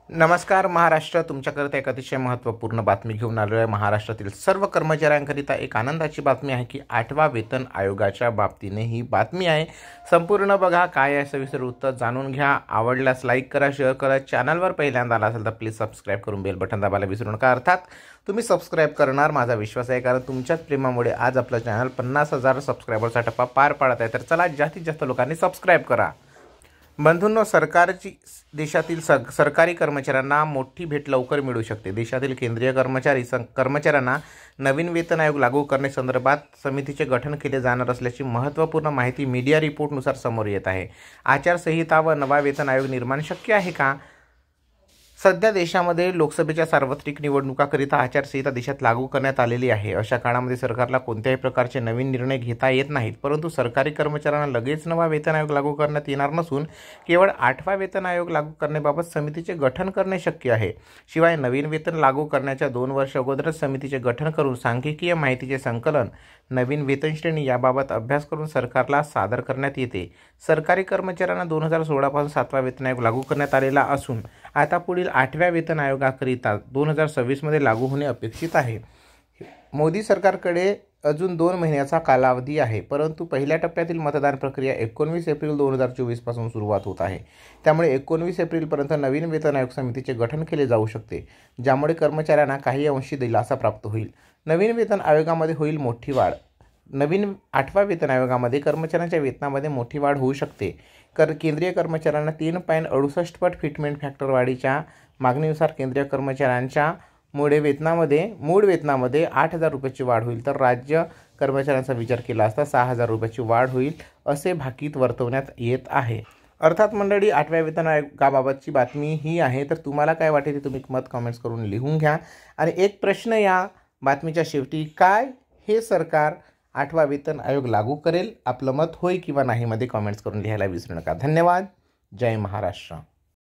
नमस्कार महाराष्ट्र, तुमच्याकरता एक अतिशय महत्त्वपूर्ण बातमी घेऊन आलो आहे। महाराष्ट्रातील सर्व कर्मचाऱ्यांकरिता एक आनंदाची बातमी आहे की 8वा वेतन आयोगाच्या बाबतीने ही बातमी आहे। संपूर्ण बघा, काय आहे सविस्तर उत्तर जाणून घ्या। आवडल्यास लाईक करा, शेअर करा। चॅनलवर पहिल्यांदा आला असेल तर प्लीज सबस्क्राईब करून बेल बटन दाबायला विसरू नका। अर्थात तुम्ही सबस्क्राईब करणार माझा विश्वास आहे, कारण तुमच्याच प्रेमामुळे आज आपलं चॅनल 50,000 सबस्क्रायबरचा टप्पा पार पाडत आहे। तर चला, जास्तीत जास्त लोकांनी सबस्क्राईब करा। बंधूंनो, देशातील सरकारी कर्मचाऱ्यांना मोठी भेट लवकर मिळू शकते। देशातील केंद्रीय कर्मचाऱ्यांना नवीन वेतन आयोग लागू करण्यासंदर्भात समितीचे गठन केले जाणार असल्याची महत्त्वपूर्ण माहिती मीडिया रिपोर्टनुसार समोर येत आहे। आचारसंहिता व नवा वेतन आयोग निर्माण शक्य आहे का? सध्या देशामध्ये लोकसभेच्या सार्वत्रिक निवडणुकाकरिता आचारसंहिता देशात लागू करण्यात आलेली आहे। अशा काळामध्ये सरकारला कोणत्याही प्रकारचे नवीन निर्णय घेता येत नाहीत, परंतु सरकारी कर्मचाऱ्यांना लगेच नवा वेतन आयोग लागू करण्यात येणार नसून केवळ 8वा वेतन आयोग लागू करण्याबाबत समितीचे गठन करणे शक्य आहे। शिवाय नवीन वेतन लागू करण्याच्या 2 वर्ष अगोदरच समितीचे गठन करून सांख्यिकीय माहितीचे संकलन, नवीन वेतन श्रेणी याबाबत अभ्यास करून सरकारला सादर करण्यात येते। सरकारी कर्मचाऱ्यांना 2016 पासून 7वा वेतन आयोग लागू करण्यात आलेला असून आता पुढील 8व्या वेतन आयोगाकरिता 2026 मध्ये लागू होणे अपेक्षित आहे। मोदी सरकारकडे अजून 2 महिन्याचा कालावधी आहे, परंतु पहिल्या टप्प्यातील मतदान प्रक्रिया 19 एप्रिल 2024 पासून सुरुवात होत आहे। त्यामुळे 19 एप्रिलपर्यंत नवीन वेतन आयोग समितीचे गठन केले जाऊ शकते, ज्यामुळे कर्मचाऱ्यांना काही अंशी दिलासा प्राप्त होईल। नवीन वेतन आयोगामध्ये होईल मोठी वाढ। नवीन 8व्या वेतन आयोगामध्ये कर्मचाऱ्यांच्या वेतनामध्ये मोठी वाढ होऊ शकते। केंद्रीय कर्मचाऱ्यांना 3.68 पट फिटमेंट फॅक्टर वाढीच्या मागणीनुसार केंद्रीय कर्मचाऱ्यांच्या मूळ वेतनामध्ये 8,000 रुपयाची वाढ होईल, तर राज्य कर्मचाऱ्यांचा विचार केला असता 6,000 रुपयाची वाढ होईल, असे भाकीत वर्तवण्यात येत आहे। अर्थात मंडळी, 8व्या वेतन आयोगाबाबतची बातमी ही आहे। तर तुम्हाला काय वाटते ते तुम्ही मत कमेंट्स करून लिहून घ्या। आणि एक प्रश्न या बातमीच्या शेवटी, काय हे सरकार 8वा वेतन आयोग लागू करेल? आपलं मत होय किंवा नाही मध्ये कमेंट्स करून लिहायला विसरू नका। धन्यवाद। जय महाराष्ट्र।